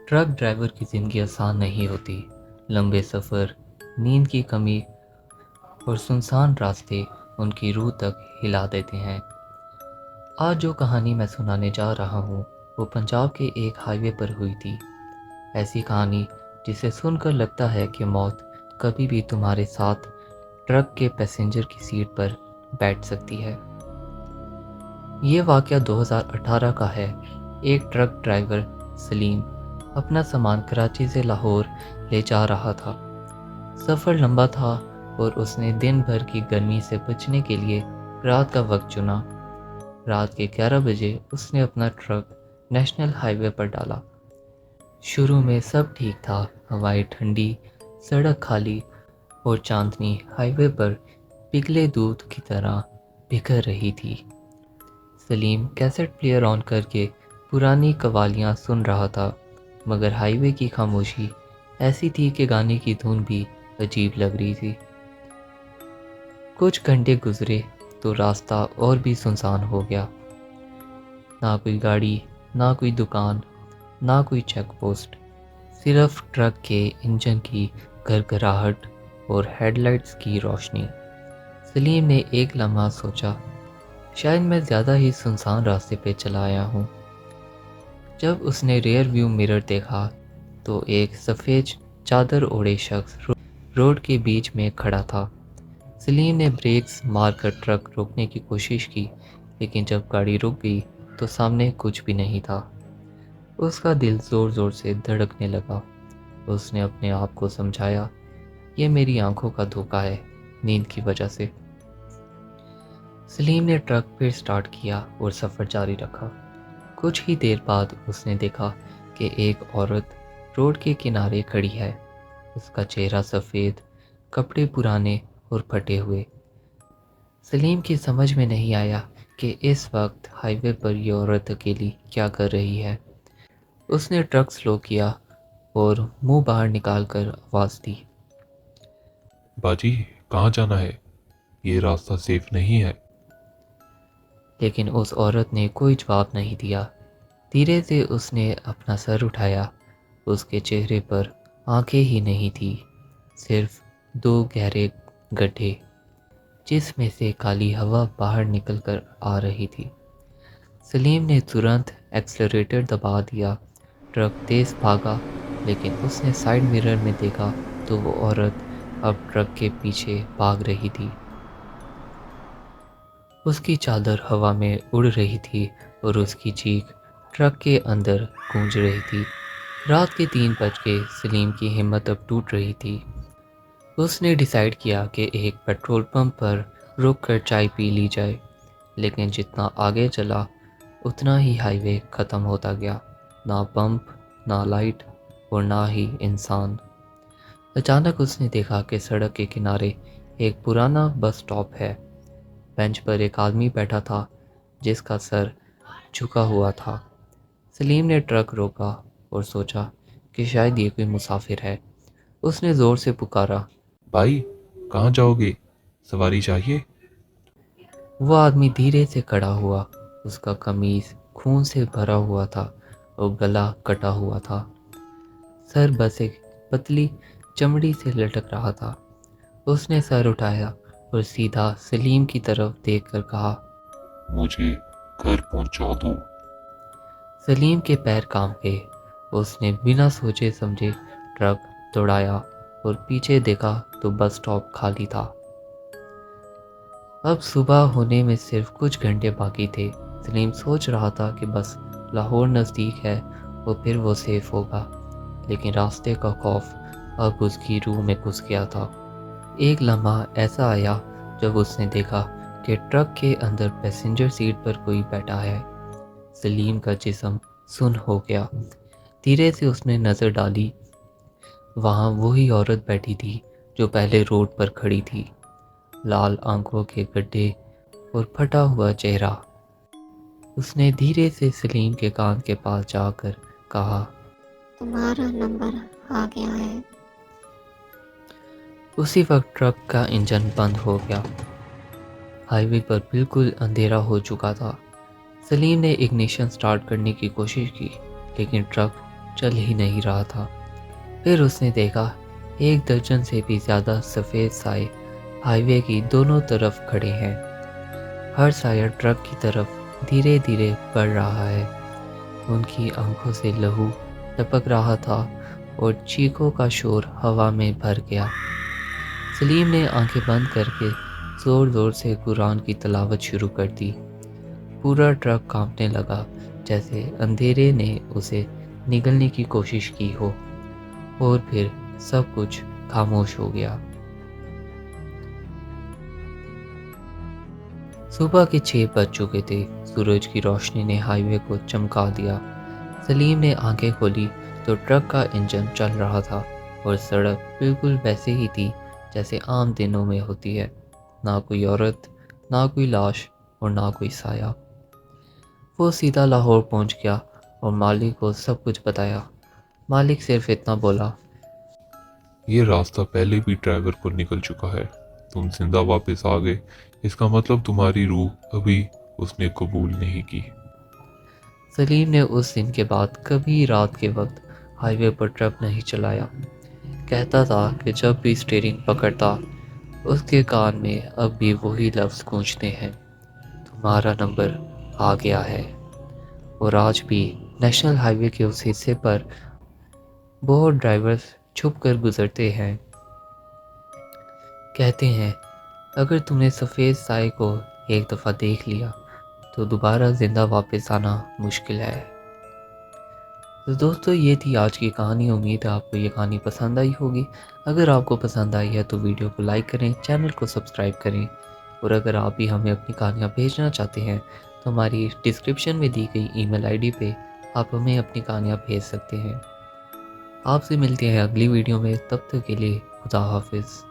Truck driver کی زندگی آسان نہیں ہوتی۔ لمبے سفر، نیند کی کمی اور سنسان راستے ان کی روح تک ہلا دیتے ہیں۔ آج جو کہانی میں سنانے جا رہا ہوں وہ پنجاب کے ایک ہائی وے پر ہوئی تھی۔ ایسی کہانی جسے سن کر لگتا ہے کہ موت کبھی بھی تمہارے ساتھ ٹرک کے پیسنجر کی سیٹ پر بیٹھ سکتی ہے۔ یہ واقعہ 2018 کا ہے۔ ایک ٹرک ڈرائیور سلیم اپنا سامان کراچی سے لاہور لے جا رہا تھا۔ سفر لمبا تھا اور اس نے دن بھر کی گرمی سے بچنے کے لیے رات کا وقت چنا۔ رات کے 11 بجے اس نے اپنا ٹرک نیشنل ہائی وے پر ڈالا۔ شروع میں سب ٹھیک تھا، ہوائیں ٹھنڈی، سڑک خالی اور چاندنی ہائی وے پر پگھلے دودھ کی طرح بکھر رہی تھی۔ سلیم کیسٹ پلیئر آن کر کے پرانی قوالیاں سن رہا تھا، مگر ہائی وے کی خاموشی ایسی تھی کہ گانے کی دھن بھی عجیب لگ رہی تھی۔ کچھ گھنٹے گزرے تو راستہ اور بھی سنسان ہو گیا۔ نہ کوئی گاڑی، نہ کوئی دکان، نہ کوئی چیک پوسٹ، صرف ٹرک کے انجن کی گھرگھراہٹ اور ہیڈ لائٹس کی روشنی۔ سلیم نے ایک لمحہ سوچا، شاید میں زیادہ ہی سنسان راستے پہ چلا آیا ہوں۔ جب اس نے ریئر ویو مرر دیکھا تو ایک سفید چادر اوڑھے شخص روڈ کے بیچ میں کھڑا تھا۔ سلیم نے بریکس مار کر ٹرک روکنے کی کوشش کی، لیکن جب گاڑی رک گئی تو سامنے کچھ بھی نہیں تھا۔ اس کا دل زور زور سے دھڑکنے لگا۔ اس نے اپنے آپ کو سمجھایا، یہ میری آنکھوں کا دھوکہ ہے، نیند کی وجہ سے۔ سلیم نے ٹرک پھر سٹارٹ کیا اور سفر جاری رکھا۔ کچھ ہی دیر بعد اس نے دیکھا کہ ایک عورت روڈ کے کنارے کھڑی ہے۔ اس کا چہرہ سفید، کپڑے پرانے اور پھٹے ہوئے۔ سلیم کی سمجھ میں نہیں آیا کہ اس وقت ہائی وے پر یہ عورت اکیلی کیا کر رہی ہے۔ اس نے ٹرک سلو کیا اور منہ باہر نکال کر آواز دی، باجی کہاں جانا ہے؟ یہ راستہ سیف نہیں ہے۔ لیکن اس عورت نے کوئی جواب نہیں دیا۔ دھیرے سے اس نے اپنا سر اٹھایا۔ اس کے چہرے پر آنکھیں ہی نہیں تھی، صرف دو گہرے گڈھے جس میں سے کالی ہوا باہر نکل کر آ رہی تھی۔ سلیم نے ترنت ایکسلریٹر دبا دیا۔ ٹرک تیز بھاگا، لیکن اس نے سائیڈ مرر میں دیکھا تو وہ عورت اب ٹرک کے پیچھے بھاگ رہی تھی۔ اس کی چادر ہوا میں اڑ رہی تھی اور اس کی چیخ ٹرک کے اندر گونج رہی تھی۔ رات کے 3 بج کے سلیم کی ہمت اب ٹوٹ رہی تھی۔ اس نے ڈیسائیڈ کیا کہ ایک پیٹرول پمپ پر رک کر چائے پی لی جائے، لیکن جتنا آگے چلا اتنا ہی ہائی وے ختم ہوتا گیا۔ نہ پمپ، نہ لائٹ اور نہ ہی انسان۔ اچانک اس نے دیکھا کہ سڑک کے کنارے ایک پرانا بس سٹاپ ہے۔ بینچ پر ایک آدمی بیٹھا تھا جس کا سر جھکا ہوا تھا۔ سلیم نے ٹرک روکا اور سوچا کہ شاید یہ کوئی مسافر ہے۔ اس نے زور سے پکارا، بھائی کہاں جاؤ گے؟ سواری چاہیے؟ وہ آدمی دھیرے سے کھڑا ہوا۔ اس کا قمیض خون سے بھرا ہوا تھا اور گلا کٹا ہوا تھا۔ سر بس ایک پتلی چمڑی سے لٹک رہا تھا۔ اس نے سر اٹھایا اور سیدھا سلیم کی طرف دیکھ کر کہا، مجھے گھر پہنچا دو۔ سلیم کے پیر کانپ گئے۔ اس نے بنا سوچے سمجھے ٹرک دوڑایا اور پیچھے دیکھا تو بس سٹاپ خالی تھا۔ اب صبح ہونے میں صرف کچھ گھنٹے باقی تھے۔ سلیم سوچ رہا تھا کہ بس لاہور نزدیک ہے اور پھر وہ سیف ہوگا، لیکن راستے کا خوف اب اس کی روح میں گھس گیا تھا۔ ایک لمحہ ایسا آیا جب اس نے دیکھا کہ ٹرک کے اندر پیسنجر سیٹ پر کوئی بیٹھا ہے۔ سلیم کا جسم سن ہو گیا۔ دھیرے سے اس نے نظر ڈالی۔ وہاں وہی عورت بیٹھی تھی جو پہلے روڈ پر کھڑی تھی، لال آنکھوں کے گڈھے اور پھٹا ہوا چہرہ۔ اس نے دھیرے سے سلیم کے کان کے پاس جا کر کہا، تمہارا نمبر آ گیا ہے۔ اسی وقت ٹرک کا انجن بند ہو گیا۔ ہائی وے پر بالکل اندھیرا ہو چکا تھا۔ سلیم نے اگنیشن سٹارٹ کرنے کی کوشش کی، لیکن ٹرک چل ہی نہیں رہا تھا۔ پھر اس نے دیکھا 1 درجن سے بھی زیادہ سفید سائے ہائی وے کی دونوں طرف کھڑے ہیں۔ ہر سایہ ٹرک کی طرف دھیرے دھیرے بڑھ رہا ہے۔ ان کی آنکھوں سے لہو ٹپک رہا تھا اور چیخوں کا شور ہوا میں بھر گیا۔ سلیم نے آنکھیں بند کر کے زور زور سے قرآن کی تلاوت شروع کر دی۔ پورا ٹرک کانپنے لگا، جیسے اندھیرے نے اسے نگلنے کی کوشش کی ہو، اور پھر سب کچھ خاموش ہو گیا۔ صبح کے 6 بج چکے تھے۔ سورج کی روشنی نے ہائی وے کو چمکا دیا۔ سلیم نے آنکھیں کھولی تو ٹرک کا انجن چل رہا تھا اور سڑک بالکل ویسے ہی تھی جیسے عام دنوں میں ہوتی ہے۔ نہ کوئی عورت، نہ کوئی لاش اور نہ کوئی سایہ۔ وہ سیدھا لاہور پہنچ گیا اور مالک کو سب کچھ بتایا۔ مالک صرف اتنا بولا، یہ راستہ پہلے بھی ڈرائیور کو نکل چکا ہے، تم زندہ واپس آ گئے، اس کا مطلب تمہاری روح ابھی اس نے قبول نہیں کی۔ سلیم نے اس دن کے بعد کبھی رات کے وقت ہائی وے پر ٹرک نہیں چلایا۔ کہتا تھا کہ جب بھی اسٹیئرنگ پکڑتا اس کے کان میں اب بھی وہی لفظ گونجتے ہیں، تمہارا نمبر آ گیا ہے۔ اور آج بھی نیشنل ہائی وے کے اس حصے پر بہت ڈرائیورز چھپ کر گزرتے ہیں۔ کہتے ہیں اگر تم نے سفید سائے کو ایک دفعہ دیکھ لیا تو دوبارہ زندہ واپس آنا مشکل ہے۔ تو دوستو، یہ تھی آج کی کہانی۔ امید ہے آپ کو یہ کہانی پسند آئی ہوگی۔ اگر آپ کو پسند آئی ہے تو ویڈیو کو لائک کریں، چینل کو سبسکرائب کریں، اور اگر آپ بھی ہمیں اپنی کہانیاں بھیجنا چاہتے ہیں تو ہماری ڈسکرپشن میں دی گئی ای میل آئی ڈی پہ آپ ہمیں اپنی کہانیاں بھیج سکتے ہیں۔ آپ سے ملتے ہیں اگلی ویڈیو میں، تب تک کے لیے خدا حافظ۔